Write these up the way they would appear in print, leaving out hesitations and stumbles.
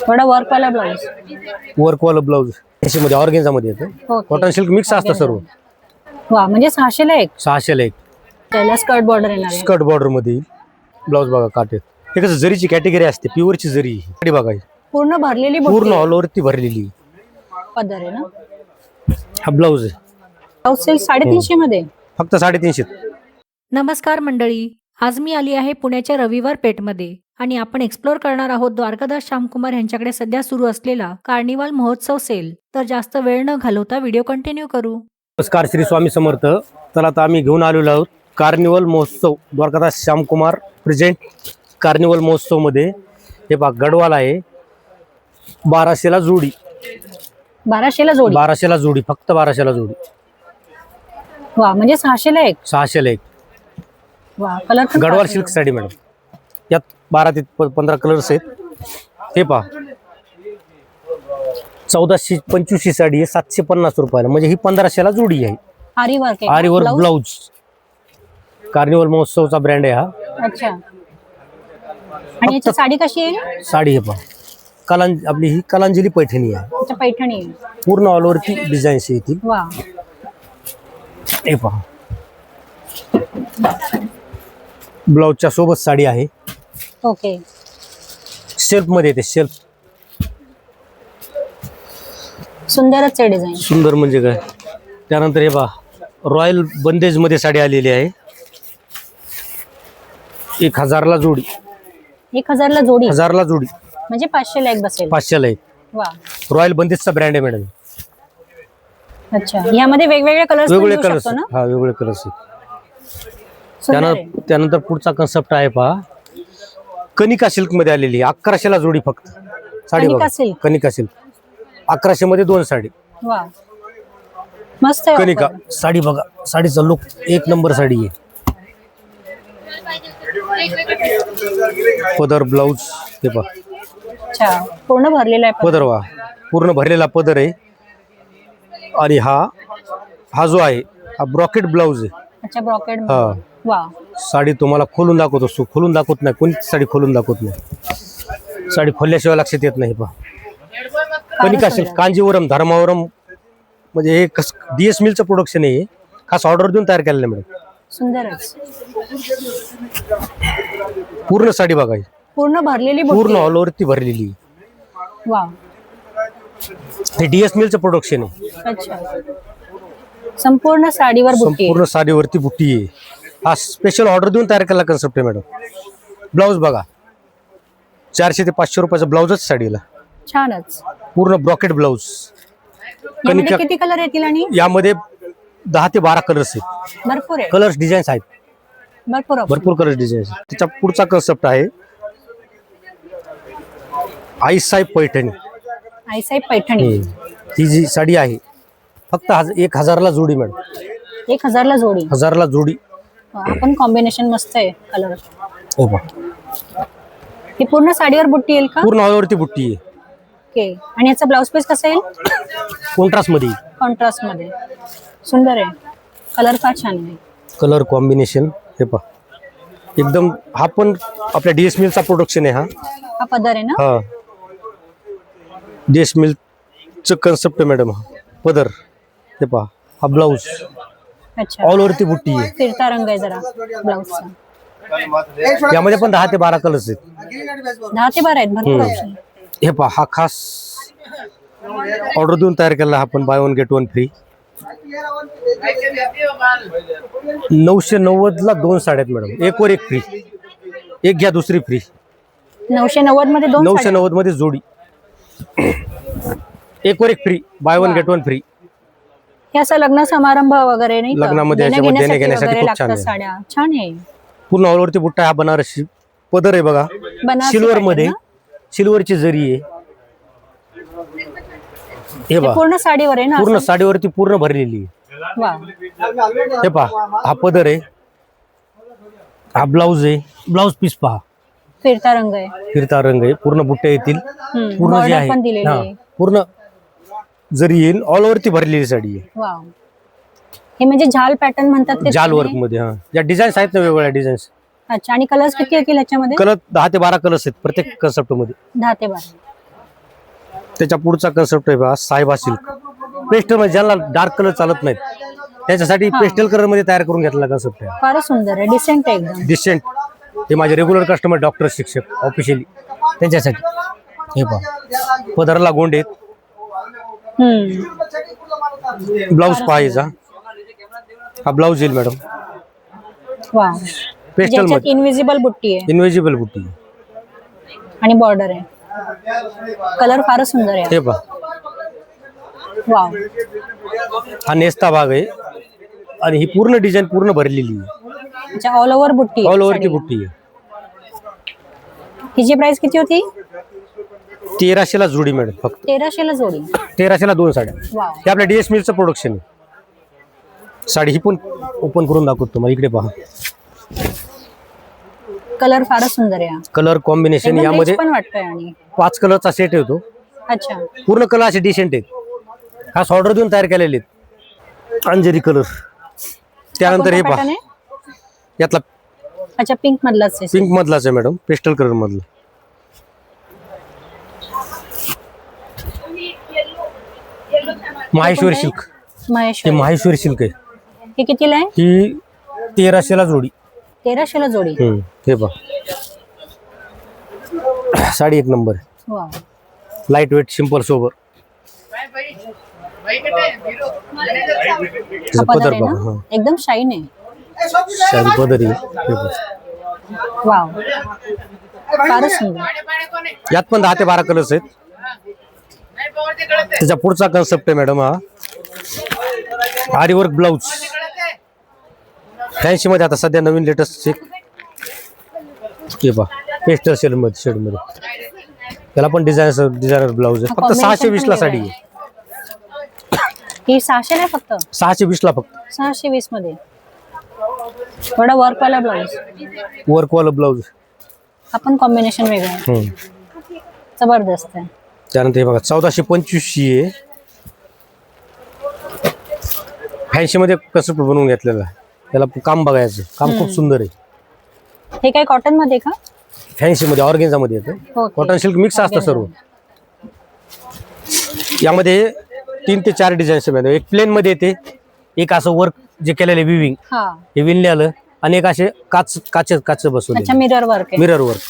थोडा वर्क वाला blouse. वर्कवाला blouse याच्यामध्ये ऑर्गेन्झा मध्ये येतं. ओके. कॉटन सिल्क मिक्स असतं सर्व. वा म्हणजे 600 ला एक. 600 ला एक. त्याला स्कर्ट बॉर्डर येणार आहे. स्कर्ट बॉर्डर मध्ये ब्लाऊज बघा काटे. हे कसं जरीची कॅटेगरी असते, प्युअरची जरी साडी बघा ही. पूर्ण भरलेली पूर्ण ऑल ओव्हर ती भरलेली पदर आहे ना. हा ब्लाऊज आहे. ब्लाऊज सेल 350 मध्ये. फक्त 350. नमस्कार मंडळी, आज मी आली आहे पुण्याच्या रविवार पेठमध्ये आणि आपण एक्सप्लोर करणार आहोत द्वारकादास श्यामकुमार यांच्याकडे सध्या सुरू असलेला कार्निवल महोत्सव सेल. तर जास्त वेळ न घालवता व्हिडिओ कंटिन्यू करू. नमस्कार, श्री स्वामी समर्थ. तर आता आम्ही घेऊन आलेलो आहोत कार्निवल महोत्सव. द्वारकादास श्यामकुमार प्रेझेंट कार्निवल महोत्सव मध्ये. हे पहा गडवाल आहे. 1200 ला जोडी. 1200 ला जोडी. 1200 ला जोडी, फक्त 1200 ला जोडी. वा म्हणजे 600 ला एक. 600 ला एक. वा colour Gadwal silk sari madam. यात 12 ते 15 कलर्स आहेत. हे पहा 1425 साडी आहे 750 रुपयाला. म्हणजे ही 1500 ला जोडी आहे. आरी वर्क. आरी वर्क ब्लाऊज. कार्निवल महोत्सवचा ब्रँड आहे हा. अच्छा. आणि याची साडी कशी आहे? साडी हे पहा आपली ही कलांजली पैठणी आहे. अच्छा पैठणी आहे. पूर्ण ऑल ओव्हरची डिझाईन्स येतील. वा. हे पहा ब्लाऊजच्या सोबत साडी आहे. ओके. शेल्फ मध्ये येते. शेल्फ सुंदरच आहे डिझाईन. सुंदर म्हणजे काय. त्यानंतर हे पहा रॉयल बंदेज मध्ये साडी आलेली आहे. 1000 ला जोडी. 1000 ला जोडी. 1000 ला जोडी म्हणजे 500 ला एक बसेल. 500 ला एक. वा. रॉयल बंदेजचा ब्रँड आहे मॅडम. अच्छा. यामध्ये वेगवेगळे कलर्स वेगवेगळे कलर्स. हा वेगवेगळे कलर्स आहेत. त्यानंतर पुढचा कन्सेप्ट आहे पहा कनिका सिल्क मध्ये आलेली. 1100 ला जोडी फक्त साडी बघा. कनिका सिल्क 1100 मध्ये 2 साडी. वा मस्त आहे. कनिका साडी बघा. साडीचा लुक एक नंबर साडी आहे. पदर ब्लाऊज हे पहा. अच्छा पूर्ण भरलेला आहे पदर. वा पूर्ण भरलेला पदर आहे. आणि हा जो आहे हा ब्रॉकेट ब्लाऊज आहे. अच्छा ब्रॉकेट. हा. वा. साडी तुम्हाला खोलून दाखवतो. खोलून दाखवत नाही कोणतीच साडी खोलून दाखवत नाही. साडी खोलल्याशिवाय लक्षात येत नाही. पहा कनिका सिल्क कांजीवरम धर्मावरम. म्हणजे हे DS मिलचं प्रोडक्शन आहे. खास ऑर्डर देऊन तयार केलेलं मॅडम. सुंदरच. पूर्ण साडी बघा. पूर्ण भरलेली. पूर्ण ऑल ओव्हर ती भरलेली. वा. हे DS मिलचं प्रोडक्शन आहे. अच्छा. संपूर्ण साडीवर बुट्टी. संपूर्ण साडीवरती बुट्टी आहे. हा स्पेशल ऑर्डर देऊन तयार केलेला कन्सेप्ट आहे मॅडम. ब्लाऊज बघा 400 ते 500 रुपयाचा ब्लाऊजच साडीला. छानच. पूर्ण ब्रॉकेट ब्लाऊज. यामध्ये किती कलर येतील? आणि यामध्ये 10 ते 12 कलर्स आहेत. भरपूर आहे. कलर्स डिझाईन्स आहेत. भरपूर कलर्स डिझाईन्स. त्याचा पुढचा कन्सेप्ट आहे आईसाहेब पैठणी. आईसाहेब पैठणी. ही जी साडी आहे फक्त 1000 ला जोडी मॅडम. 1000 ला जोडी. 1000 ला जोडी. आपण कॉम्बिनेशन मस्त आहे कलर. हो पहा ही पूर्ण साडीवर बुट्टी येईल का? पूर्ण ऑल ओव्हरती बुट्टी आहे. ओके. आणि याचा ब्लाउज पीस कसा येईल? कॉन्ट्रास्ट मध्ये. कॉन्ट्रास्ट मध्ये. सुंदर आहे. कलर फार छान आहे. कलर कॉम्बिनेशन हे पहा एकदम. हा पण आपल्या DS मिलचा प्रोडक्शन आहे. हा पदर आहे ना. हा DS मिलचं कन्सेप्ट आहे मॅडम. हा पदर हे पहा. हा ब्लाऊज. अच्छा. ऑल ओव्हरती बुट्टी आहे. फिरता रंग आहे जरा ब्लाऊजचा. यामध्ये पण 10 ते 12 कलर्स आहेत. 10 ते 12 आहेत. भरपूर ऑप्शन. हे पहा हा खास ऑर्डर देऊन तयार केला. हा पण बाय 1 गेट 1 फ्री. 990 ला 2 साड्या आहेत मॅडम. एक वर एक फ्री. एक घ्या दुसरी फ्री. 990 मध्ये 2. 990 मध्ये जोडी. एक वर एक फ्री. Bye 1 gate 1 free. हे असं लग्न समारंभ वगैरे नाही का? लग्नामध्ये देण्या घेण्यासाठी खूप वगैरे छान लागतात आहे. साड्या. छान आहे. पूर्ण ऑल ओव्हरती बुट्टा. हा बनारसी पदर आहे बघा. बनारसी सिल्वर pattern मध्ये. ना? सिल्वरची जरी आहे. हे हे बघा पूर्ण साडीवर आहे ना. पूर्ण साडीवरती पूर्ण भरलेली. वा. हे पहा हा पदर आहे. हा ब्लाऊज आहे. ब्लाऊज पीस पहा. फिरता रंग आहे. फिरता रंग आहे. पूर्ण बुट्टे येतील. पूर्ण जे बॉर्डर पण दिलेली आहे आहे. पूर्ण जरी येईल. ऑल ओव्हरती भरलेली साडी आहे. वा. हे म्हणजे झाल पॅटर्न म्हणतात ते. जाल वर्क मध्ये. हा या डिझाईन्स आहेत ना वेगवेगळ्या डिझाईन्स. अच्छा. आणि कलर्स किती येतील याच्यामध्ये? कलर 10 ते 12 कलर्स आहेत प्रत्येक कन्सेप्ट मध्ये. 10 ते 12. त्याच्या पुढचा कन्सेप्ट आहे बघा साहेबा सिल्क पेस्टल मध्ये, ज्यांना डार्क कलर चालत नाहीत त्याच्यासाठी पेस्टल कलर मध्ये तयार करून घेतलेला कन्सेप्ट आहे. फारच सुंदर आहे, डिसेंट आहे एकदम. डिसेंट, हे माझे रेग्युलर कस्टमर डॉक्टर शिक्षक ऑफिशियली त्यांच्यासाठी. हे पहा पदरला गोंडे, ब्लाऊज पाहायचा, हा ब्लाऊज येईल मॅडम वा, पेस्टल मध्ये, इनविजिबल बुट्टी आहे इनविजिबल बुट्टी. आणि बॉर्डर आहे. कलर फारच सुंदर आहे. हे पहा वाव, हा नेस्ता भाग आहे आणि ही पूर्ण डिझाईन पूर्ण भरलेली आहे, अच्छा ऑल ओव्हर बुट्टी. ऑल ओव्हर ची बुट्टी आहे. हिची प्राइस किती होती? 1300 ला जोडी मॅडम, फक्त 1300 ला जोडी. 1300 ला 2 साड्या. वाव, हे आपल्या डीएस मिलचं प्रोडक्शन आहे. साडी ही पण ओपन करून दाखवतो तुम्हाला, इकडे पहा. कलर फारच सुंदर आहे. कलर कॉम्बिनेशन एकदम यामध्ये rich पण वाटतोय. आणि 5 कलरचा सेट येतो, अच्छा, पूर्ण कलर असे डिसेंट आहेत, खास ऑर्डर देऊन तयार केलेले आहेत. अंजेरी कलर, त्यानंतर हे कोणता पहा pattern आहे? यातला अच्छा पिंक मधलाच आहे. पिंक मधलाच आहे मॅडम, पेस्टल कलर मधला. माहेश्वरी सिल्क, हे महेश्वरी. माहेश्वरी सिल्क आहे. हे कितीला आहे? ही 1300 ला जोडी. 1300 ला जोडी. हे पहा साडी एक नंबर आहे, wow, light weight, simple sober. हा पदर पदर आहे बघा, ना, हा एकदम शाईन आहे. साडी पदर आहे. हे पहा. वाव, फारच सुंदर. यात पण 10 ते 12 कलर्स आहेत. त्याचा पुढचा कन्सेप्ट आहे मॅडम हा आरीवर्क ब्लाऊज. फॅन्सी मध्ये आता सध्या नवीन लेटेस्ट हे पहा पेस्टल शेड मध्ये त्याला पण डिझायनर ब्लाऊज आहे. फक्त 620 ला साडी आहे. ही 600 नाही, फक्त 620 ला फक्त. 620 मध्ये. थोडा वर्क वाला ब्लाऊज, वर्क वाला ब्लाऊज. आपण कॉम्बिनेशन वेगळं आहे. जबरदस्त आहे. त्यानंतर हे बघा 1425 आहे. फॅन्सी मध्ये कन्सेप्ट बनवून घेतलेला आहे. त्याला काम बघायचं, काम खूप सुंदर आहे. हे काय कॉटन मध्ये का? फॅन्सी मध्ये ऑर्गेन्झा मध्ये येतं, ओके. कॉटन सिल्क मिक्स असतं सर्व. यामध्ये 3 ते 4 डिझाईन्स आहेत. एक प्लेन मध्ये येते, एक असं वर्क जे केलेलं विविंग, हा, हे विणले आलं, आणि एक असे काच बसवले, अच्छा मिरर वर्क आहे. Mirror work.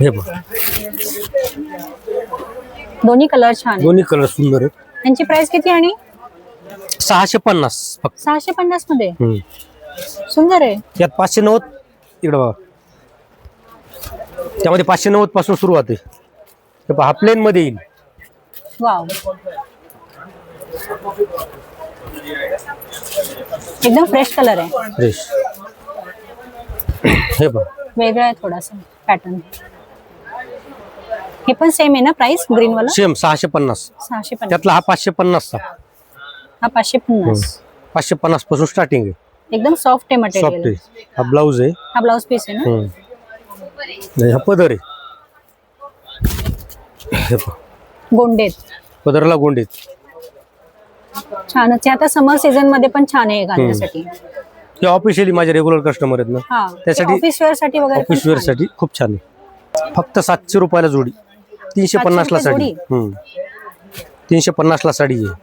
हे बघा दोन्ही कलर छान आहे. दोन्ही कलर सुंदर आहेत. यांची प्राइस किती? आणि 650 फक्त. 650 मध्ये. सुंदर आहे. यात 590 इकडे बघा, त्यामध्ये 590 पासून सुरुवात आहे. हे पहा प्लेन मध्ये येईल. वाव, एकदम फ्रेश कलर आहे. फ्रेश. हे पहा वेगळा आहे थोडासा पॅटर्न. हे पण सेम आहे ना प्राइस? ग्रीन वाला सेम 650. 650. त्यातला हा 550 चा. हा 550. 550 पासून स्टार्टिंग आहे. एकदम सॉफ्ट आहे सॉफ्ट मटेरियल. आहे. हा ब्लाऊज आहे. हा ब्लाउज पीस आहे ना. नाही, हा पदर आहे. हे पहा गोंडेत. पदरला गोंडे. छानच आहे. आता समर सीझन मध्ये पण छान आहे घालण्यासाठी. हे ऑफिशियली माझे रेग्युलर कस्टमर आहेत ना, हा, त्यासाठी ऑफिस वेअर साठी वगैरे पण ऑफिस वेअर छान साठी खूप छान आहे. फक्त 700 रुपयाला जोडी, 350 ला 700 साडी. 350 ला साडी आहे.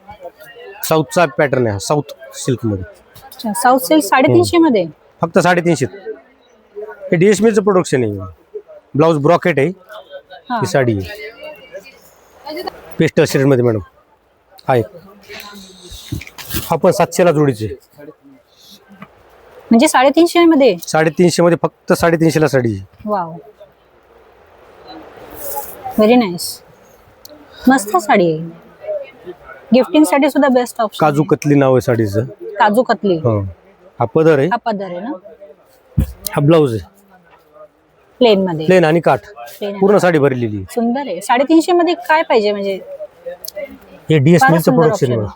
साऊथचा पॅटर्न आहे, साऊथ सिल्क मध्ये. आहे. साऊथ सिल्क 350 मध्ये. फक्त 350. हे डीएसमीचं प्रोडक्शन आहे. ब्लाऊज ब्रॉकेट आहे. हा, ही साडी आहे पेस्टल शेड मध्ये मॅडम. हा पण 700 ला जोडीचे. म्हणजे 350 मध्ये. 350 मध्ये फक्त 350 ला साडी आहे. Wow, very nice. मस्त साडी आहे. गिफ्टिंग साठी सुद्धा बेस्ट ऑप्शन. काजू कतली नाव आहे साडीचं. काजू कतली. हा पदर आहे. हा पदर आहे ना. हा ब्लाऊज आहे प्लेन मध्ये. प्लेन आणि काठ, Plain पूर्ण साडी भरलेली आहे. सुंदर आहे. 350 मध्ये काय पाहिजे म्हणजे. हे डीएसमीचं फारच सुंदर प्रोडक्शन option आहे.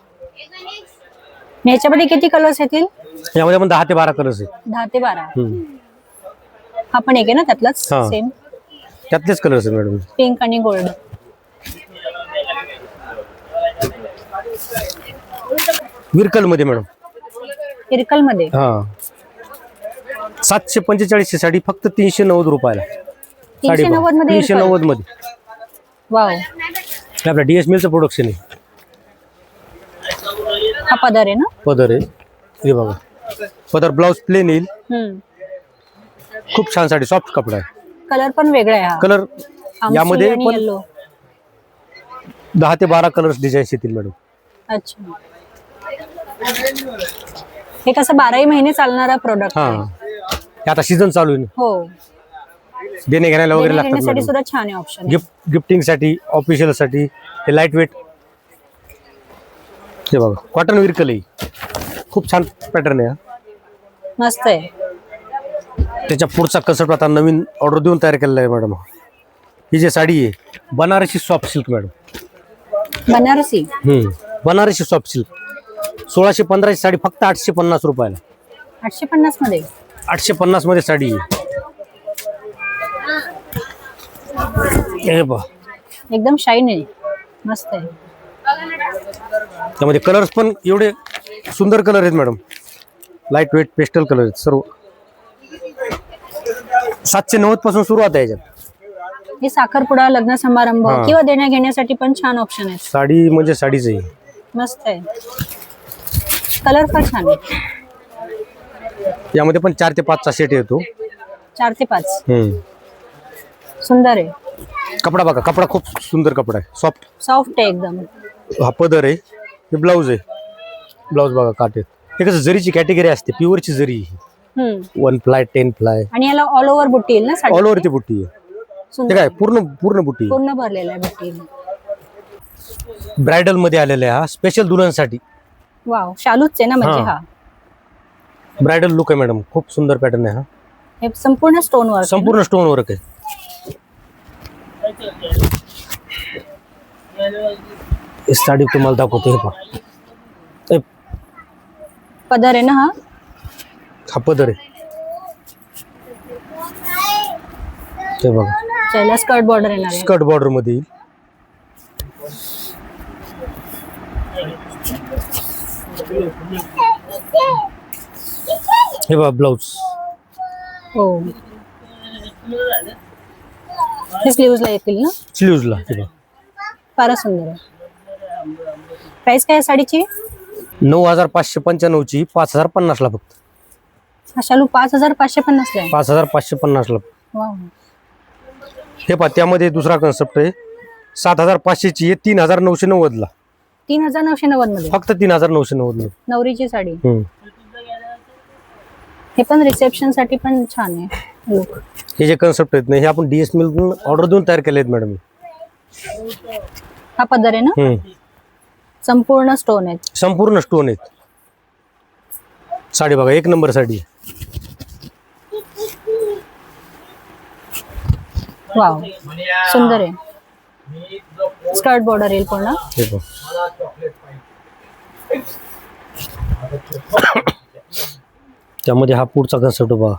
ह्याच्यामध्ये किती कलर्स येतील? यामध्ये पण 10 ते 12 कलर्स आहेत. 10 ते 12. हा पण एक आहे ना त्यातलाच हा. सेम. त्यातलेच कलर्स आहेत मॅडम. पिंक आणि गोल्ड. विरकल मध्ये मॅडम. इरकल मध्ये. हा 745 ची साडी फक्त 390 रुपयाला. 390 मध्ये 390 मध्ये वाव, हे आपल्या DS मिलचं प्रोडक्शन आहे. हा पदर आहे ना. पदर आहे हे बघा, पदर ब्लाउज प्लेन येईल. खूप छान साडी, सॉफ्ट कपडा आहे. कलर पण वेगळा आहे हा. कलर यामध्ये पण येलो. 10 ते 12 कलर्स डिझाईन्स येतील मॅडम. अच्छा, हे कसं 12ही महिने चालणारा प्रोडक्ट हा, आहे. हे आता सीझन चालू आहे ना. हो, देणे घेण्याला वगैरे लागतात घेण्यासाठी मॅडम. सुद्धा छान आहे ऑप्शन. गिफ्टिंग साठी, ऑफिशियल साठी. हे लाईट वेट, हे बघा कॉटन विरकल आहे. खूप छान पॅटर्न आहे हा. मस्त आहे. त्याच्या पुढचा कन्सेप्ट आता नवीन ऑर्डर देऊन तयार केलेला आहे मॅडम. ही जी साडी आहे Banarasi soft silk madam. Banarasi. Banarasi soft silk 1615 ची साडी फक्त 850 रुपयाला. 850 मध्ये. 850 मध्ये साडी आहे. हे बघ, एकदम शाईन आहे, मस्त आहे. त्यामध्ये कलर्स पण एवढे सुंदर कलर आहेत madam. Light weight pastel colour आहेत सर्व. 790 पासून सुरुवात आहे याच्यात. हे साखरपुडा, लग्न समारंभ हा. किंवा देण्या घेण्यासाठी पण छान ऑप्शन आहेत. साडी म्हणजे साडीच आहे. मस्त आहे. कलर पण छान आहे. यामध्ये पण 4 ते 5 चा सेट येतो. 4 ते 5. सुंदर आहे. कपडा बघा, कपडा खूप सुंदर कपडा आहे, सॉफ्ट. सॉफ्ट आहे एकदम. हा पदर आहे. हे ब्लाऊज आहे. ब्लाऊज बघा काटे. हे कसं जरीची कॅटेगरी असते, प्युअरची जरी. 1 प्लाय 10 प्लाय आणि याला ऑल ओव्हर बुट्टी येईल ना साडी. ऑल ओव्हर ती बुट्टी आहे. सुंदर ते काय पूर्ण पूर्ण बुट्टी आहे. पूर्ण भरलेला आहे बुट्टी. ब्रायडल मध्ये आलेला आहे हा, स्पेशल दुल्हनसाठी. वाव, शालूच आहे ना म्हणजे हा. हा. ब्रायडल लुक आहे मॅडम. खूप सुंदर पॅटर्न आहे हा. हे संपूर्ण स्टोन वर्क. संपूर्ण स्टोन वर्क आहे. ही साडी तुम्हाला दाखवतो. हे पहा, पदर आहे ना हा. हा पदर आहे. ते बघा, त्याला स्कर्ट बॉर्डर येणार आहे. स्कर्ट बॉर्डर मध्ये येईल. हे बघा ब्लाऊज. हो, हे स्लीव्हजला येतील ना. स्लीव्हजला. हे बघा, फारच सुंदर आहे. प्राइस काय आहे साडीची? 9595 ची 5050 ला फक्त. हा शालू 5550 ला आहे. 5550 ला. वाव. हे पहा, त्यामध्ये दुसरा कन्सेप्ट आहे. 7500 ची आहे 3990 ला. 3990 मध्ये फक्त 3990 ला. नवरीची साडी. हे पण रिसेप्शन साठी पण छान आहे लुक. हे जे कन्सेप्ट आहेत ना, हे आपण DS मिल ऑर्डर देऊन तयार केले आहेत मॅडम. हा पदर आहे ना. संपूर्ण स्टोन आहेत. संपूर्ण स्टोन आहेत. साडी बघा, एक नंबर साडी आहे. वाव, सुंदर आहे. स्कर्ट बॉर्डर येईल पूर्ण. हे पहा. त्यामध्ये हा पुढचा कन्सेप्ट बघा.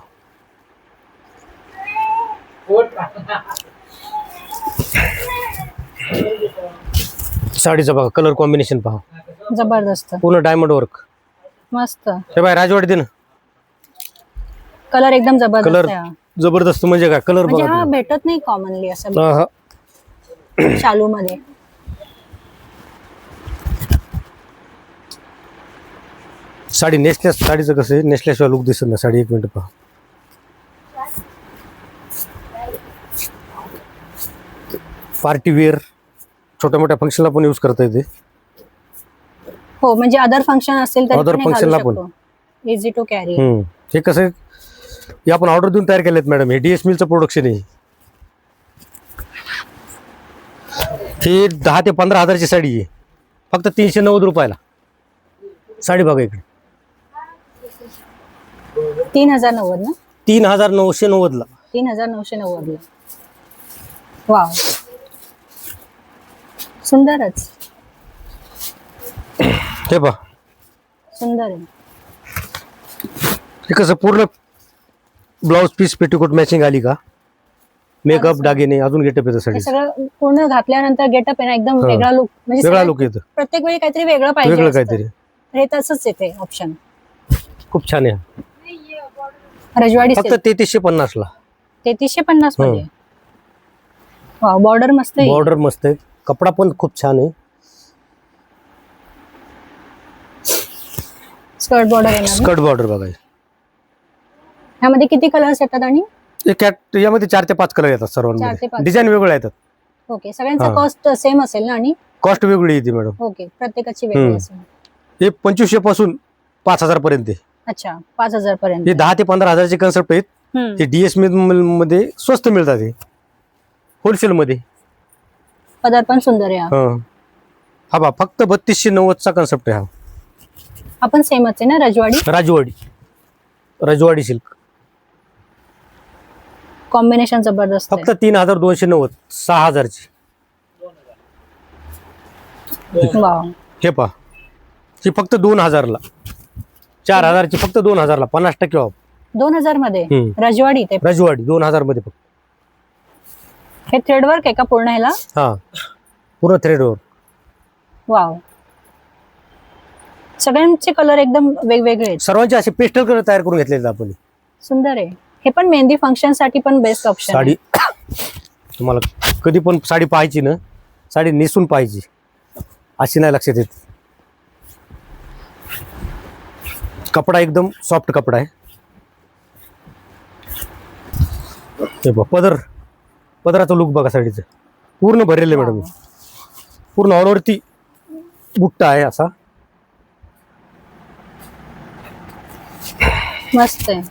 साडीचा बघा कलर कॉम्बिनेशन पहा. जबरदस्त, पूर्ण डायमंड वर्क. मस्त. हे बाय राजवाडी दे ना. कलर एकदम जबरदस्त कलर आहे हा. जबरदस्त म्हणजे काय कलर म्हणजे बघा हा तुम्ही. भेटत नाही कॉमनली असं हा, हा. शालू मध्ये. साडी नेसल्या, साडीचं कसं आहे, नेसल्याशिवाय लुक दिसत नाही साडी. एक मिनिट पहा. पार्टी वेअर, छोट्या मोठ्या फंक्शनला पण यूज करता येते. हो, म्हणजे अदर फंक्शन असेल तर Other function ला पण. Easy to carry. हे कसं आहे, हे आपण ऑर्डर देऊन तयार केलेत मॅडम. हे DS मिलचं प्रोडक्शन आहे. ही 10 ते 15 हजारची साडी आहे, फक्त 390 रुपयाला. साडी बघा इकडे, 3090 ना. 3990 ला. 3990 ला. वाव, सुंदरच. हे पहा, सुंदर आहे. हे कसं पूर्ण ब्लाउज पीस पेटीकोट मॅचिंग आली का, मेकअप दागिने अजून गेटअप येतं हे साडी. सगळं पूर्ण घातल्यानंतर गेटअप आहे ना एकदम हा. वेगळा लुक. म्हणजे वेगळा सगळ्या- लुक येतं. प्रत्येक वेळी काहीतरी वेगळं पाहिजे वेगळं असतं. काहीतरी. तर हे तसंच येते ऑप्शन. खूप छान आहे. रजवाडी फक्त 3350 ला. 3350 मध्ये. वाव, बॉर्डर मस्त आहे. बॉर्डर मस्त आहे, कपडा पण खूप छान आहे. स्कर्ट बॉर्डर येणार ना? स्कर्ट बॉर्डर बघा. ह्यामध्ये किती कलर्स येतात आणि यामध्ये 4 ते 5 कलर येतात 4 ते सर्वांमध्ये. 5. डिझाईन वेगळे येतात. ओके, सगळ्यांचा हा. कॉस्ट सेम असेल ना? आणि कॉस्ट वेगळी येते मॅडम. ओके, प्रत्येकाची वेगळी असेल. हे 2500 पासून 5000 पर्यंत आहे. अच्छा, 5,000 पर्यंत. हे 10 ते 15,000चे कन्सेप्ट आहेत. हे डीएस मध्ये स्वस्त मिळतात, हे होलसेल मध्ये. पदर पण सुंदर आहे हा. हा बा, फक्त 3290चा कन्सेप्ट आहे हा. आपण सेमच आहे ना? रजवाडी रजवाडी सिल्क. कॉम्बिनेशन जबरदस्त फक्त 3290, 6000ची. आहे. वाव, हे पहा, ही फक्त 2000ला. 4000ची फक्त 2000ला, 50% ऑफ. 2000 मध्ये रजवाडी. ते रजवाडी 2000 मध्ये फक्त. हे थ्रेडवर्क आहे का पूर्ण ह्याला? हा, पूर्ण थ्रेडवर. वाव, सगळ्यांचे कलर एकदम वेगवेगळे आहेत. सर्वांचे असे पेस्टल कलर तयार करून घेतलेले आहेत आपण. सुंदर आहे. हे पण मेहंदी फंक्शन साठी पण बेस्ट ऑप्शन साडी तुम्हाला कधी पण साडी पाहायची ना, साडी नेसून पाहायची, अशी नाही लक्षात येत. कपडा एकदम सॉफ्ट कपडा आहे. हे बघ, पदराचा लुक बघा साडीचं. पूर्ण भरलेलं आहे मॅडम. पूर्ण ऑलवरती बुट्टा आहे असा. मस्त आहे.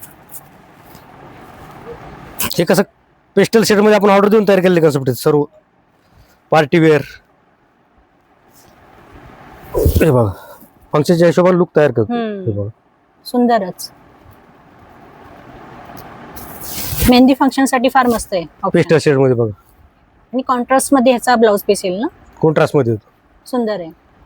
हे कसं पेस्टल शेड मध्ये आपण ऑर्डर देऊन तयार केलेले कन्सेप्ट सर्व. Party wear. हे बघा, फंक्शनच्या हिशोबाने लुक तयार करतो. हे बघा, सुंदरच. मेहंदी फंक्शन साठी फार मस्त आहे option. पेस्टल शेड मध्ये बघा. आणि कॉन्ट्रास्ट मध्ये ह्याचा ब्लाउज पीस येईल ना? कॉन्ट्रास्ट मध्ये होतो. सुंदर आहे.